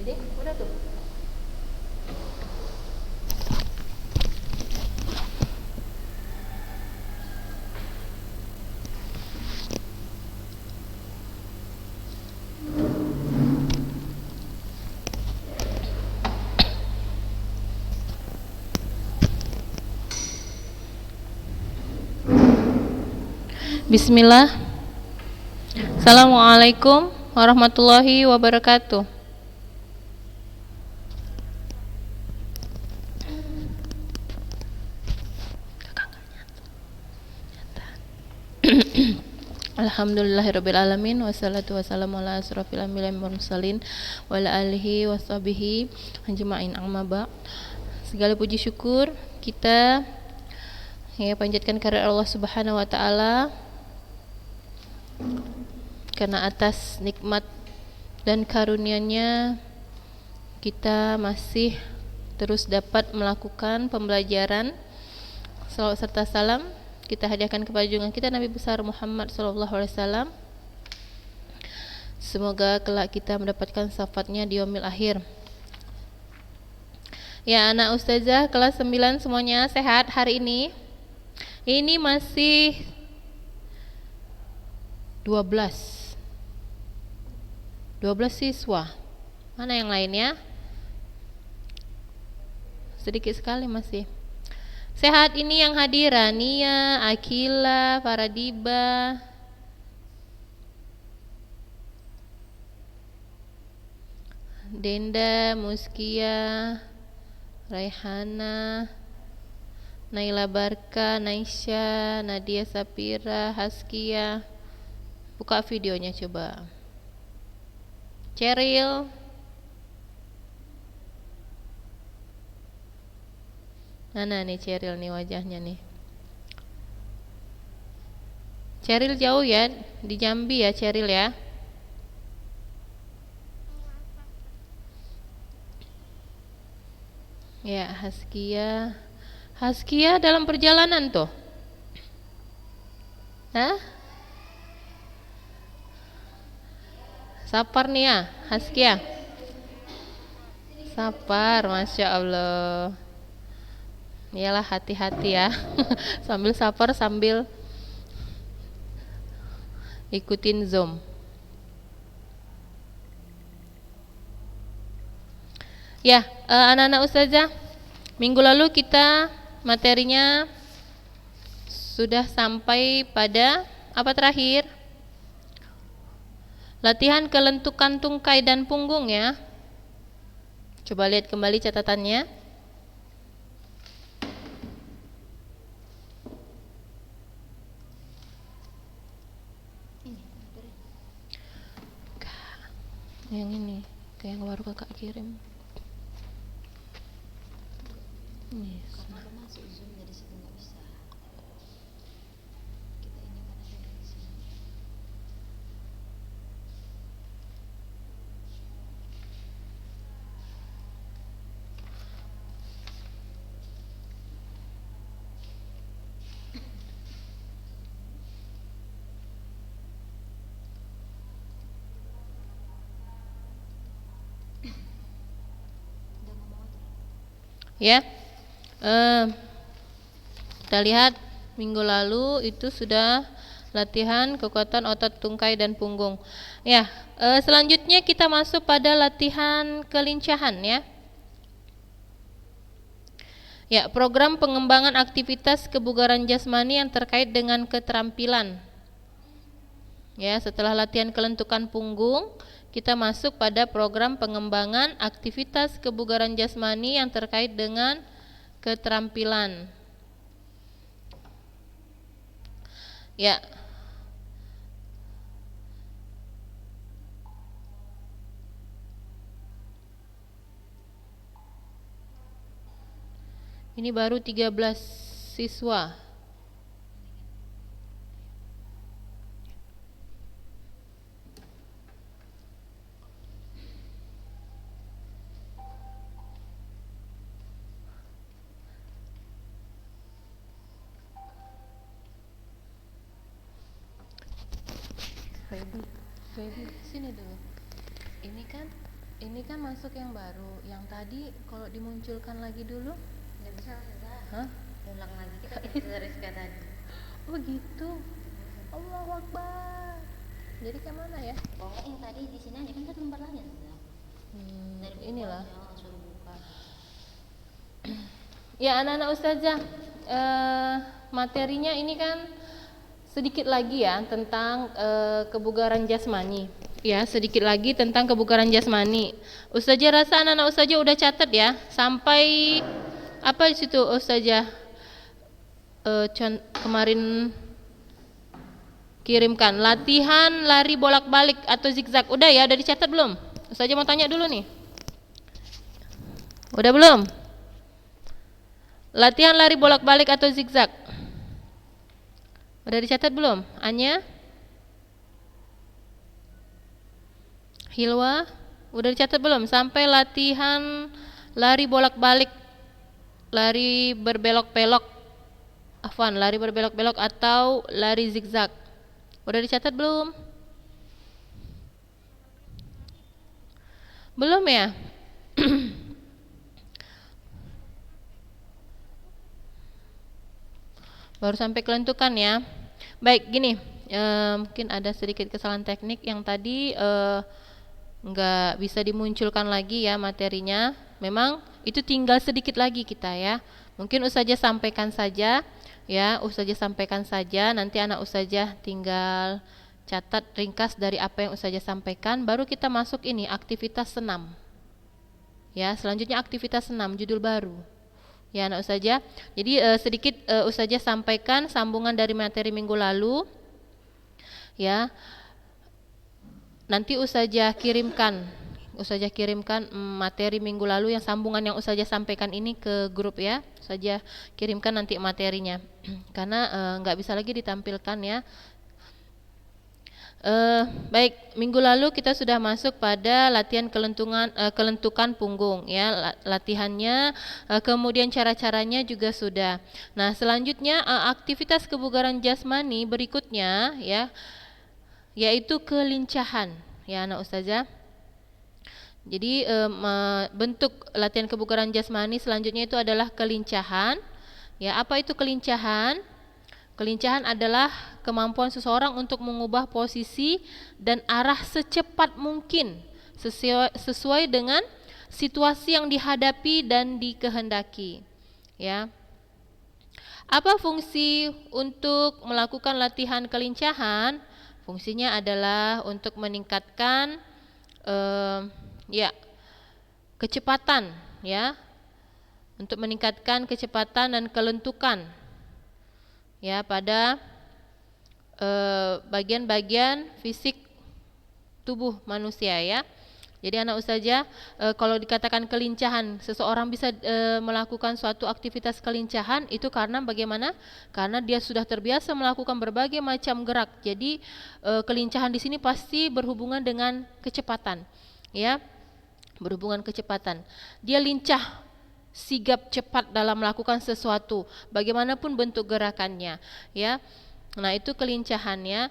Jadi udah tuh. Bismillah. Assalamualaikum warahmatullahi wabarakatuh. Alhamdulillahirrabbilalamin. Wassalatu wassalamu ala asrafil anbiya'i wal mursalin wa ala alihi washabihi ajma'in, amma ba'd. Segala puji syukur kita panjatkan kehadirat Allah Subhanahu wa taala karena atas nikmat dan karunia-Nya kita masih terus dapat melakukan pembelajaran. Salawat serta salam kita hadiahkan kepada junjungan kita Nabi besar Muhammad SAW. Semoga kelak kita mendapatkan syafaatnya di yaumil akhir. Ya, anak ustazah kelas 9 semuanya sehat hari ini? Ini masih 12 siswa. Mana yang lainnya? Sedikit sekali masih. Sehat ini yang hadir Rania, Akila, Faradiba, Denda, Muskia, Raihana, Naila Barka, Naisha, Nadia Sapira, Haskia. Buka videonya coba. Cheryl, mana nih Cheryl nih wajahnya nih? Cheryl jauh ya, di Jambi ya Cheryl ya. Ya, Haskia dalam perjalanan tuh. Hah? Sapar nih ya, Haskia. Sapar, Masya Allah. Iyalah, hati-hati ya. Sambil sapar sambil ikutin Zoom. Ya, anak-anak ustazah, minggu lalu kita materinya sudah sampai pada apa terakhir? Latihan kelentukan tungkai dan punggung ya. Coba lihat kembali catatannya. Yang ini, kayak yang baru kakak kirim. Ini. Masuk Zoom dari situ nggak bisa. Kita ini kan ada dari sini. Ya, kita lihat minggu lalu itu sudah latihan kekuatan otot tungkai dan punggung. Ya, selanjutnya kita masuk pada latihan kelincahan ya. Ya, program pengembangan aktivitas kebugaran jasmani yang terkait dengan keterampilan. Ya, setelah latihan kelentukan punggung, kita masuk pada program pengembangan aktivitas kebugaran jasmani yang terkait dengan keterampilan. Ya. Ini baru 13 siswa. Feby, sini dulu. Ini kan Ini kan masuk yang baru. Yang tadi kalau dimunculkan lagi dulu. Nggak bisa Ustazah. Hah? Ulang lagi kita kita Rizka tadi. Oh gitu. Allahu Akbar. Jadi kayak mana ya? Oh yang tadi di sini aja kan satu lembar lagi Ustazah. Dari buku Inilah. aja, langsung buka. Ya anak-anak ustazah, materinya ini kan sedikit lagi ya tentang kebugaran jasmani. Ya, sedikit lagi tentang kebugaran jasmani. Ustazah rasa anak-anak ustazah udah catat ya sampai apa di situ ustazah kemarin kirimkan latihan lari bolak-balik atau zigzag. Udah ya, udah dicatat belum? Ustazah mau tanya dulu nih. Udah belum? Latihan lari bolak-balik atau zigzag. Udah dicatat belum? Anya? Hilwa? Udah dicatat belum? Sampai latihan lari bolak-balik, lari berbelok-belok. Afwan, lari berbelok-belok atau lari zigzag. Udah dicatat belum? Belum ya? Baru sampai kelentukan ya. Baik, gini, mungkin ada sedikit kesalahan teknik yang tadi nggak bisa dimunculkan lagi ya materinya. Memang itu tinggal sedikit lagi kita ya. Mungkin ustazah sampaikan saja ya, ustazah sampaikan saja. Nanti anak ustazah tinggal catat ringkas dari apa yang ustazah sampaikan. Baru kita masuk ini aktivitas senam. Ya, selanjutnya aktivitas senam judul baru. Ya anak ustazah, jadi sedikit ustazah sampaikan sambungan dari materi minggu lalu. Ya, nanti ustazah kirimkan materi minggu lalu yang sambungan yang ustazah sampaikan ini ke grup ya. Ustazah kirimkan nanti materinya, karena nggak bisa lagi ditampilkan ya. Baik, minggu lalu kita sudah masuk pada latihan kelentukan punggung ya, latihannya, kemudian cara-caranya juga sudah. Nah, selanjutnya aktivitas kebugaran jasmani berikutnya ya, yaitu kelincahan ya anak ustazah. Jadi bentuk latihan kebugaran jasmani selanjutnya itu adalah kelincahan. Ya, apa itu kelincahan? Kelincahan adalah kemampuan seseorang untuk mengubah posisi dan arah secepat mungkin sesuai dengan situasi yang dihadapi dan dikehendaki. Ya. Apa fungsi untuk melakukan latihan kelincahan? Fungsinya adalah untuk meningkatkan kecepatan ya. Untuk meningkatkan kecepatan dan kelentukan ya pada bagian-bagian fisik tubuh manusia ya. Jadi anak ustazah, kalau dikatakan kelincahan, seseorang bisa melakukan suatu aktivitas kelincahan itu karena bagaimana? Karena dia sudah terbiasa melakukan berbagai macam gerak. Jadi kelincahan di sini pasti berhubungan dengan kecepatan, ya, berhubungan kecepatan. Dia lincah, sigap cepat dalam melakukan sesuatu, bagaimanapun bentuk gerakannya, ya. Nah, itu kelincahannya.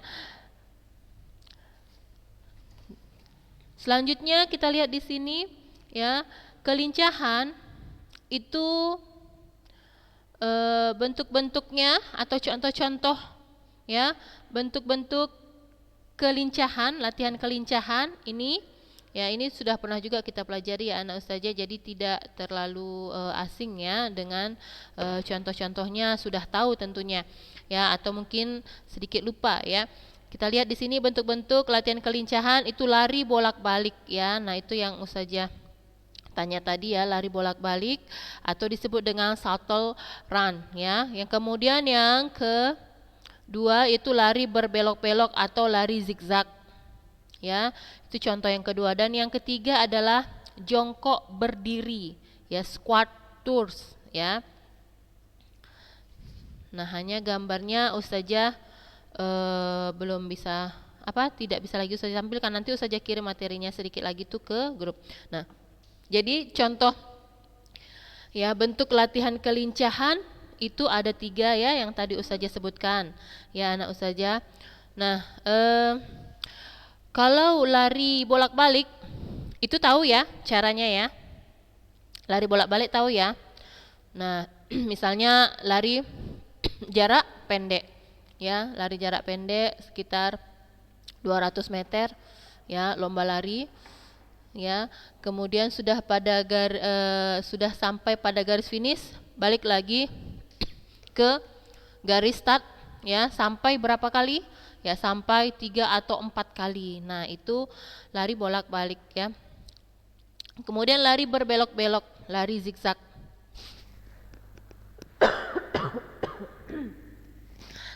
Selanjutnya kita lihat di sini, ya, kelincahan itu bentuk-bentuknya atau contoh-contoh, ya, bentuk-bentuk kelincahan, latihan kelincahan ini. Ya, ini sudah pernah juga kita pelajari ya anak ustazah, jadi tidak terlalu asing ya dengan contoh-contohnya, sudah tahu tentunya ya, atau mungkin sedikit lupa ya. Kita lihat di sini bentuk-bentuk latihan kelincahan itu lari bolak-balik ya. Nah, itu yang ustazah tanya tadi ya, lari bolak-balik atau disebut dengan shuttle run ya. Yang kemudian yang kedua itu lari berbelok-belok atau lari zigzag. Ya, itu contoh yang kedua. Dan yang ketiga adalah jongkok berdiri, ya, squat tours, ya. Nah, hanya gambarnya ustazah belum bisa tidak bisa lagi ustazah tampilkan. Nanti ustazah kirim materinya sedikit lagi tuh ke grup. Nah, jadi contoh ya bentuk latihan kelincahan itu ada 3 ya yang tadi ustazah sebutkan, ya anak ustazah. Nah, kalau lari bolak-balik Itu tahu ya caranya ya. Lari bolak-balik tahu ya. Nah, misalnya lari jarak pendek ya, lari jarak pendek sekitar 200 meter ya, lomba lari ya. Kemudian sudah sudah sampai pada garis finish, balik lagi ke garis start ya, sampai berapa kali? Ya sampai 3 atau 4 kali. Nah, itu lari bolak-balik ya. Kemudian lari berbelok-belok, lari zigzag.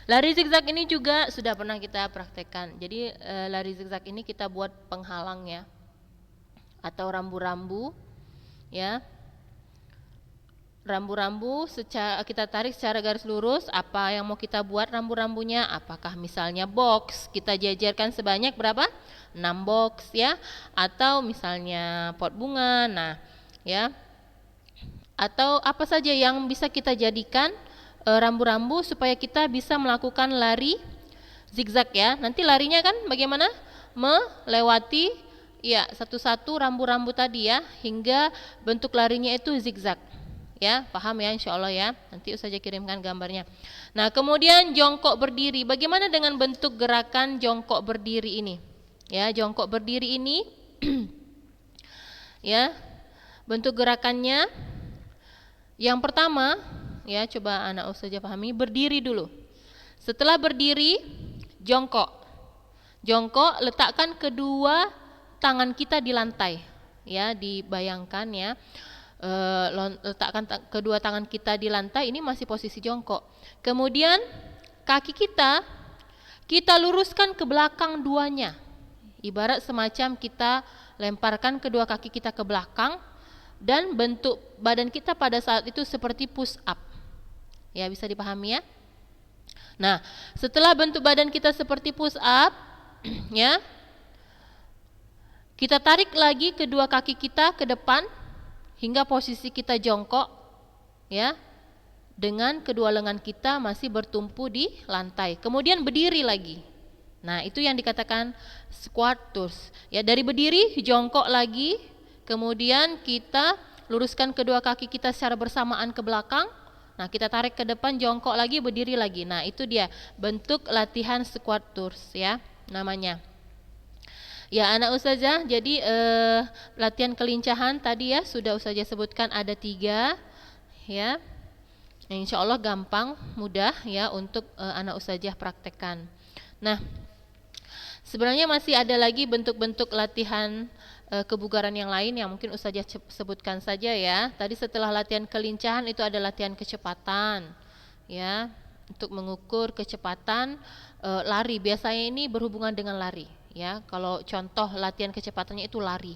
Lari zigzag ini juga sudah pernah kita praktekkan. Jadi lari zigzag ini kita buat penghalang ya, atau rambu-rambu ya. Rambu-rambu kita tarik secara garis lurus. Apa yang mau kita buat rambu-rambunya? Apakah misalnya box, kita jajarkan sebanyak berapa? 6 box ya. Atau misalnya pot bunga. Nah ya, atau apa saja yang bisa kita jadikan rambu-rambu supaya kita bisa melakukan lari zigzag ya. Nanti larinya kan bagaimana? Melewati ya satu-satu rambu-rambu tadi ya, hingga bentuk larinya itu zigzag. Ya, paham ya insya Allah ya. Nanti Ustazah kirimkan gambarnya. Nah, kemudian jongkok berdiri. Bagaimana dengan bentuk gerakan jongkok berdiri ini? Ya, jongkok berdiri ini ya, bentuk gerakannya yang pertama ya, coba anak Ustazah pahami, berdiri dulu. Setelah berdiri, jongkok. Jongkok, letakkan kedua tangan kita di lantai. Ya, dibayangkan ya. Letakkan kedua tangan kita di lantai, ini masih posisi jongkok. Kemudian kaki kita luruskan ke belakang duanya. Ibarat semacam kita lemparkan kedua kaki kita ke belakang, dan bentuk badan kita pada saat itu seperti push up. Ya, bisa dipahami ya. Nah, setelah bentuk badan kita seperti push up ya, kita tarik lagi kedua kaki kita ke depan hingga posisi kita jongkok ya, dengan kedua lengan kita masih bertumpu di lantai. Kemudian berdiri lagi. Nah, itu yang dikatakan squat tours. Ya, dari berdiri jongkok lagi, kemudian kita luruskan kedua kaki kita secara bersamaan ke belakang. Nah, kita tarik ke depan, jongkok lagi, berdiri lagi. Nah, itu dia bentuk latihan squat tours ya namanya. Ya anak Ustazah, jadi latihan kelincahan tadi ya sudah Ustazah sebutkan ada 3 ya. Insya Allah gampang, mudah ya untuk anak Ustazah praktekkan. Nah, sebenarnya masih ada lagi bentuk-bentuk latihan kebugaran yang lain yang mungkin Ustazah sebutkan saja ya. Tadi setelah latihan kelincahan itu ada latihan kecepatan ya, untuk mengukur kecepatan lari. Biasanya ini berhubungan dengan lari. Ya, kalau contoh latihan kecepatannya itu lari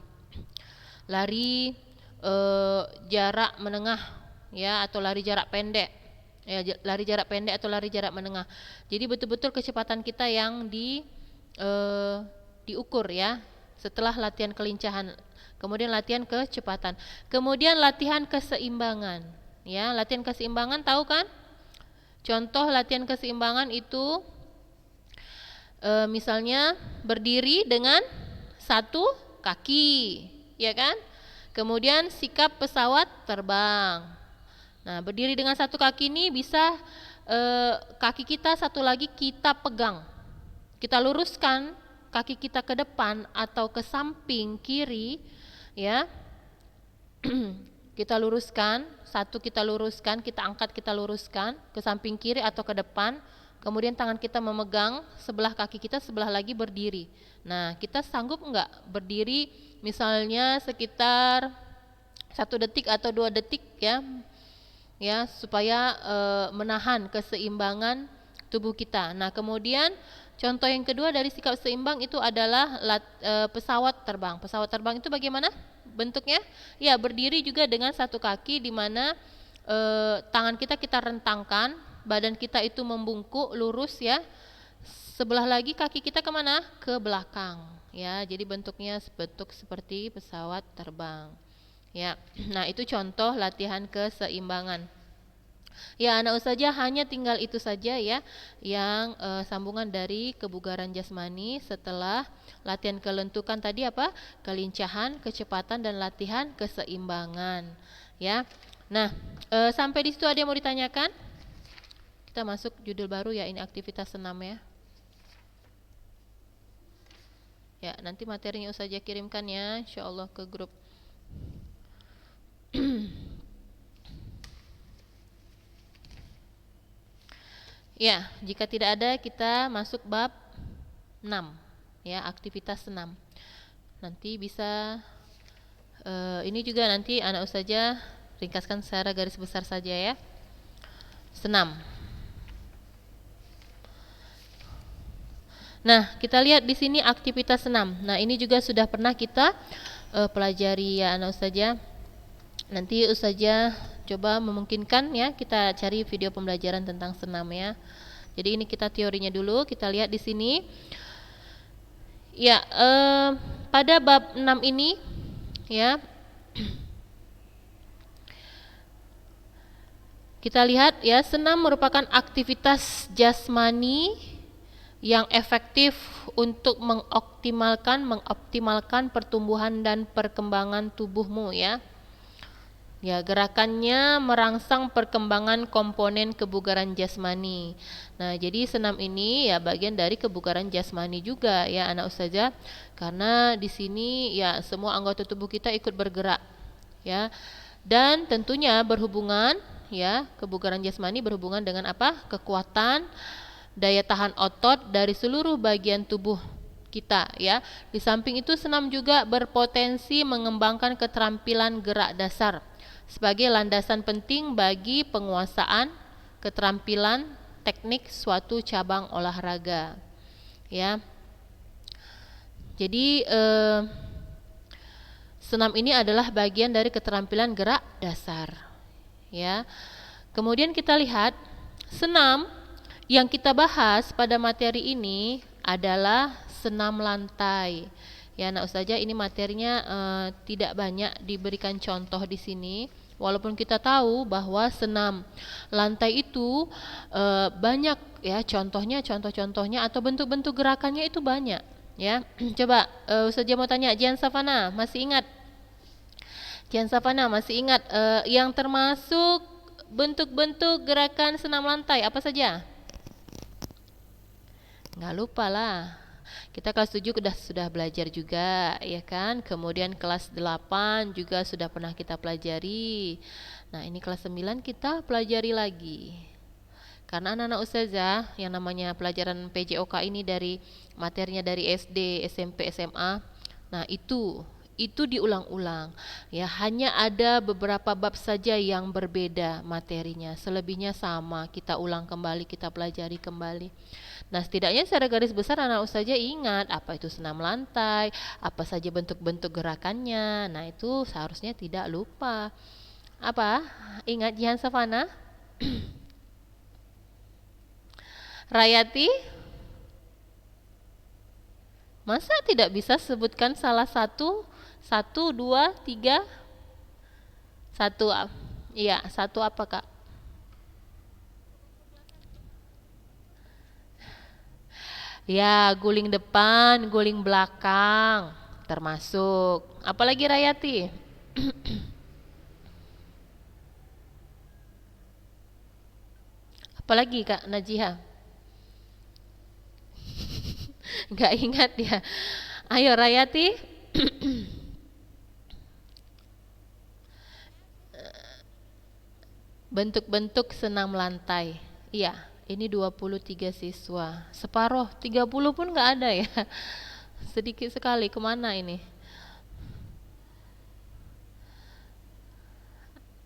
jarak menengah ya, atau lari jarak pendek ya, lari jarak pendek atau lari jarak menengah. Jadi betul-betul kecepatan kita yang diukur ya setelah latihan kelincahan. Kemudian latihan kecepatan, kemudian latihan keseimbangan ya. Latihan keseimbangan tahu kan? Contoh latihan keseimbangan itu misalnya berdiri dengan satu kaki, ya kan? Kemudian sikap pesawat terbang. Nah, berdiri dengan satu kaki ini bisa kaki kita satu lagi kita pegang. Kita luruskan kaki kita ke depan atau ke samping kiri, ya. Kita luruskan, satu kita luruskan, kita angkat, kita luruskan ke samping kiri atau ke depan. Kemudian tangan kita memegang sebelah kaki kita, sebelah lagi berdiri. Nah, kita sanggup enggak berdiri misalnya sekitar 1 detik atau 2 detik ya, ya supaya menahan keseimbangan tubuh kita. Nah, kemudian contoh yang kedua dari sikap seimbang itu adalah pesawat terbang. Pesawat terbang itu bagaimana bentuknya? Ya, berdiri juga dengan satu kaki, di mana tangan kita rentangkan, badan kita itu membungkuk lurus ya. Sebelah lagi kaki kita kemana? Ke belakang ya. Jadi bentuknya bentuk seperti pesawat terbang ya. Nah, itu contoh latihan keseimbangan. Ya, anak ustazah hanya tinggal itu saja ya yang sambungan dari kebugaran jasmani setelah latihan kelentukan tadi apa? Kelincahan, kecepatan dan latihan keseimbangan ya. Nah, sampai di situ ada yang mau ditanyakan? Kita masuk judul baru ya, ini aktivitas senam ya. Ya, nanti materinya ustazah kirimkan ya, insyaallah ke grup. Ya, jika tidak ada kita masuk bab 6 ya, aktivitas senam. Nanti bisa ini juga nanti anak ustazah ringkaskan secara garis besar saja ya. Senam. Nah, kita lihat di sini aktivitas senam. Nah, ini juga sudah pernah kita pelajari ya anak ustazah. Nanti ustazah coba memungkinkan ya kita cari video pembelajaran tentang senam ya. Jadi ini kita teorinya dulu, kita lihat di sini. Ya, pada bab 6 ini ya kita lihat ya, senam merupakan aktivitas jasmani yang efektif untuk mengoptimalkan pertumbuhan dan perkembangan tubuhmu ya. Ya, gerakannya merangsang perkembangan komponen kebugaran jasmani. Nah, jadi senam ini ya bagian dari kebugaran jasmani juga ya anak ustazah. Karena di sini ya semua anggota tubuh kita ikut bergerak ya. Dan tentunya berhubungan ya, kebugaran jasmani berhubungan dengan apa? Kekuatan daya tahan otot dari seluruh bagian tubuh kita ya. Di samping itu senam juga berpotensi mengembangkan keterampilan gerak dasar sebagai landasan penting bagi penguasaan keterampilan teknik suatu cabang olahraga ya. Jadi senam ini adalah bagian dari keterampilan gerak dasar ya. Kemudian kita lihat senam yang kita bahas pada materi ini adalah senam lantai. Ya, anak ustazah, ini materinya tidak banyak diberikan contoh di sini. Walaupun kita tahu bahwa senam lantai itu banyak ya contoh-contohnya atau bentuk-bentuk gerakannya itu banyak ya. Coba ustazah mau tanya, Jian Safana masih ingat? Jian Safana masih ingat yang termasuk bentuk-bentuk gerakan senam lantai apa saja? Nggak lupa lah. Kita kelas 7 sudah belajar juga ya kan. Kemudian kelas 8 juga sudah pernah kita pelajari. Nah, ini kelas 9 kita pelajari lagi. Karena anak-anak ustazah yang namanya pelajaran PJOK ini dari materinya dari SD, SMP, SMA. Nah, itu diulang-ulang. Ya, hanya ada beberapa bab saja yang berbeda materinya. Selebihnya sama, kita ulang kembali, kita pelajari kembali. Nah, setidaknya secara garis besar anak ustazah ingat apa itu senam lantai, apa saja bentuk-bentuk gerakannya. Nah, itu seharusnya tidak lupa. Apa? Ingat Jihan Safana? Rayati? Masa tidak bisa sebutkan salah satu? 1, 2, 3? 1, iya, 1 apa Kak? Ya, guling depan, guling belakang termasuk. Apalagi Rayati? Apalagi Kak Najiha? Gak ingat ya. Ayo Rayati. Bentuk-bentuk senam lantai. Iya, ini 23 siswa. Separuh, 30 pun gak ada ya. Sedikit sekali, kemana ini?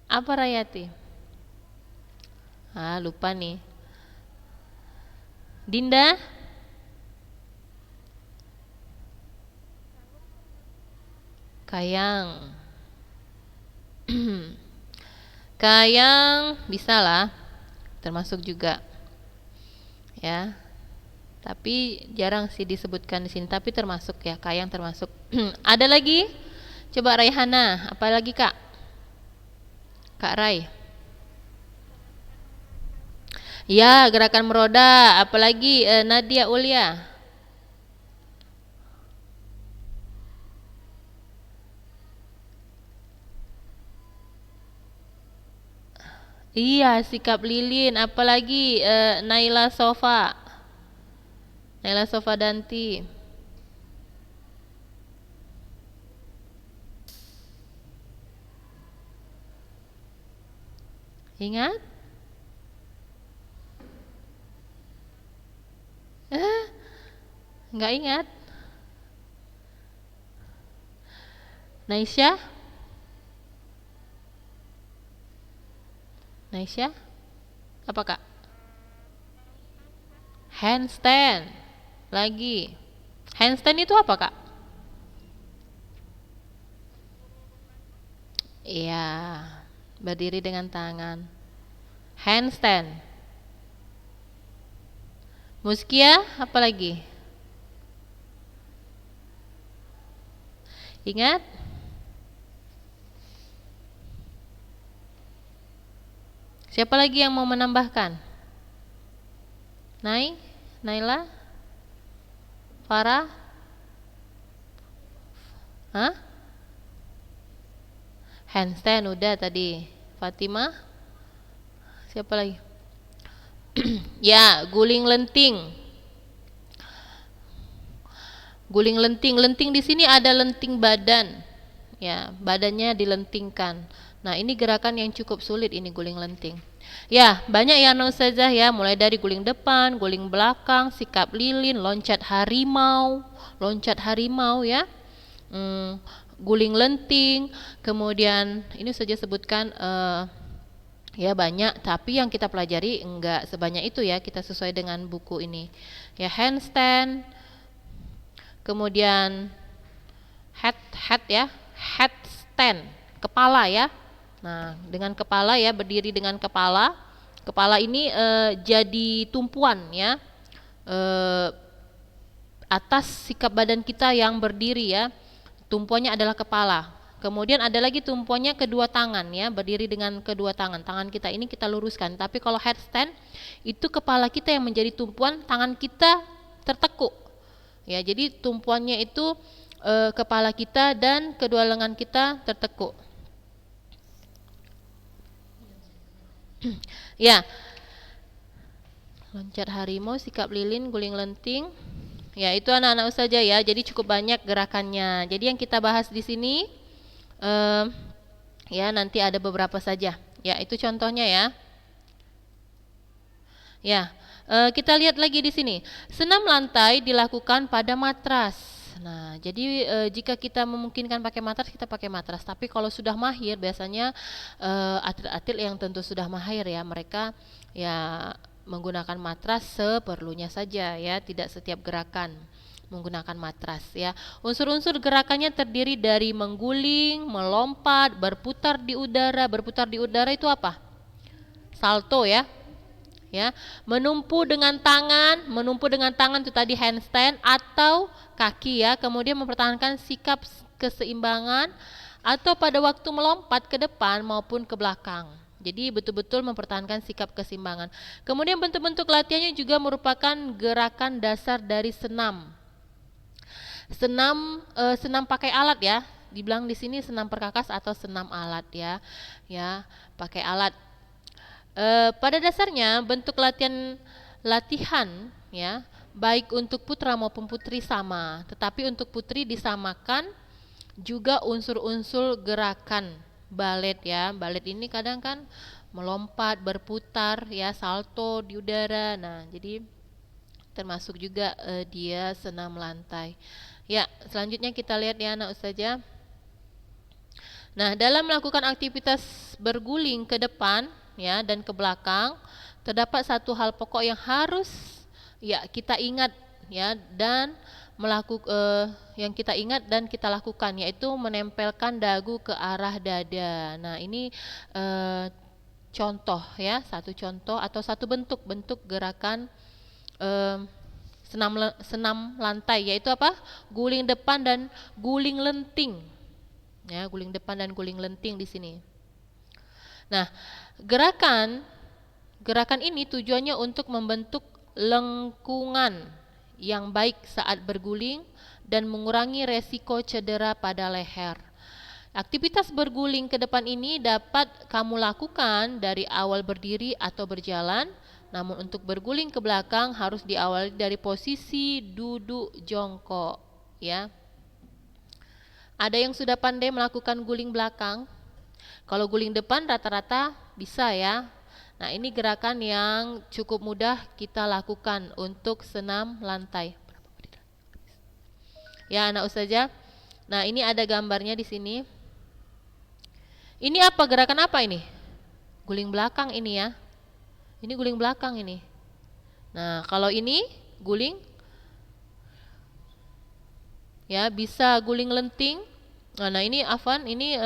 Apa Rayati? Ah, lupa nih. Dinda? Kayang. Kayang bisa lah, termasuk juga ya. Tapi jarang sih disebutkan di sini, tapi termasuk ya, kayang termasuk. Ada lagi? Coba Raihana, apalagi Kak? Kak Rai. Ya, gerakan meroda. Apalagi Nadia Ulia? Iya, sikap lilin. Apalagi Naila Sofa. Naila Sofa Danti. Ingat? Nggak ingat? Naisha? Naisha? Apa kak? Handstand. Lagi. Handstand itu apa kak? Iya, berdiri dengan tangan. Handstand. Muskia, apa lagi? Ingat? Siapa lagi yang mau menambahkan? Naila? Farah? Hah? Handstand udah tadi. Fatimah? Siapa lagi? Ya, guling lenting. Guling lenting. Lenting di sini ada lenting badan. Ya, badannya dilentingkan. Nah, ini gerakan yang cukup sulit ini guling lenting. Ya, banyak ya Ustazah ya, mulai dari guling depan, guling belakang, sikap lilin, loncat harimau ya. Guling lenting, kemudian ini saja sebutkan ya banyak, tapi yang kita pelajari enggak sebanyak itu ya, kita sesuai dengan buku ini. Ya, handstand, kemudian head ya, headstand, kepala ya. Nah, dengan kepala ya, berdiri dengan kepala. Kepala ini jadi tumpuan ya. Atas sikap badan kita yang berdiri ya. Tumpuannya adalah kepala. Kemudian ada lagi tumpuannya kedua tangan ya, berdiri dengan kedua tangan. Tangan kita ini kita luruskan. Tapi kalau headstand itu kepala kita yang menjadi tumpuan, tangan kita tertekuk. Ya, jadi tumpuannya itu kepala kita dan kedua lengan kita tertekuk. Ya. Loncat harimau, sikap lilin, guling lenting. Ya, itu anak-anak saja ya. Jadi cukup banyak gerakannya. Jadi yang kita bahas di sini ya nanti ada beberapa saja. Ya, itu contohnya ya. Ya, kita lihat lagi di sini. Senam lantai dilakukan pada matras. Nah, jadi jika kita memungkinkan pakai matras, kita pakai matras. Tapi kalau sudah mahir, biasanya atlet-atlet yang tentu sudah mahir ya, mereka ya menggunakan matras seperlunya saja ya, tidak setiap gerakan menggunakan matras ya. Unsur-unsur gerakannya terdiri dari mengguling, melompat, berputar di udara. Berputar di udara itu apa? Salto ya. Ya, menumpu dengan tangan itu tadi handstand atau kaki ya, kemudian mempertahankan sikap keseimbangan atau pada waktu melompat ke depan maupun ke belakang. Jadi betul-betul mempertahankan sikap keseimbangan. Kemudian bentuk-bentuk latihannya juga merupakan gerakan dasar dari senam. Senam pakai alat ya. Dibilang di sini senam perkakas atau senam alat ya. Ya, pakai alat. Pada dasarnya bentuk latihan ya, baik untuk putra maupun putri sama, tetapi untuk putri disamakan juga unsur-unsur gerakan balet ya. Balet ini kadang kan melompat, berputar ya, salto di udara. Nah, jadi termasuk juga dia senam lantai. Ya, selanjutnya kita lihat ya anak ustazah. Nah, dalam melakukan aktivitas berguling ke depan ya dan ke belakang, terdapat satu hal pokok yang harus ya kita ingat ya dan yang kita ingat dan kita lakukan, yaitu menempelkan dagu ke arah dada. Nah, ini contoh ya, satu contoh atau satu bentuk gerakan senam lantai, yaitu apa? Guling depan dan guling lenting. Ya, guling depan dan guling lenting di sini. Nah, gerakan Gerakan ini tujuannya untuk membentuk lengkungan yang baik saat berguling dan mengurangi resiko cedera pada leher. Aktivitas berguling ke depan ini dapat kamu lakukan dari awal berdiri atau berjalan, namun untuk berguling ke belakang harus diawali dari posisi duduk jongkok, ya. Ada yang sudah pandai melakukan guling belakang? Kalau guling depan rata-rata bisa ya. Nah, ini gerakan yang cukup mudah kita lakukan untuk senam lantai. Ya, anak ustazah. Nah, ini ada gambarnya di sini. Ini apa? Gerakan apa ini? Guling belakang ini ya. Ini guling belakang ini. Nah, kalau ini guling, ya bisa guling lenting. Nah, ini Afwan, ini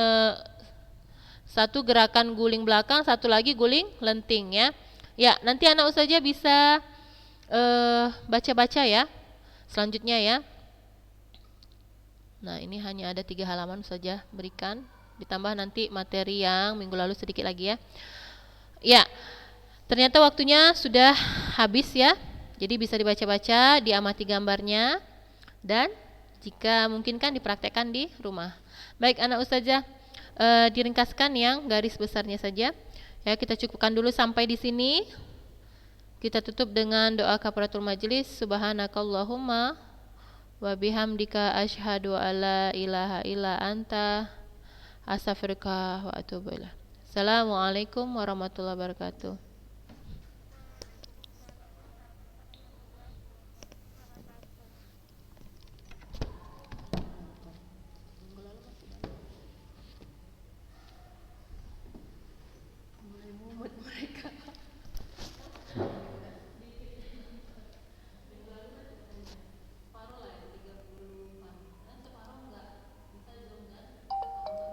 satu gerakan guling belakang, satu lagi guling lenting ya. Ya, nanti anak ustazah bisa baca-baca ya. Selanjutnya ya. Nah, ini hanya ada 3 halaman saja berikan. Ditambah nanti materi yang minggu lalu sedikit lagi ya. Ya, ternyata waktunya sudah habis ya. Jadi bisa dibaca-baca, diamati gambarnya, dan jika mungkin kan dipraktekkan di rumah. Baik anak ustazah, diringkaskan yang garis besarnya saja. Ya, kita cukupkan dulu sampai di sini. Kita tutup dengan doa kafaratul majelis. Subhanakallahumma wa bihamdika asyhadu alla ilaha illa anta astaghfiruka wa atubu ilaik. Assalamualaikum warahmatullahi wabarakatuh.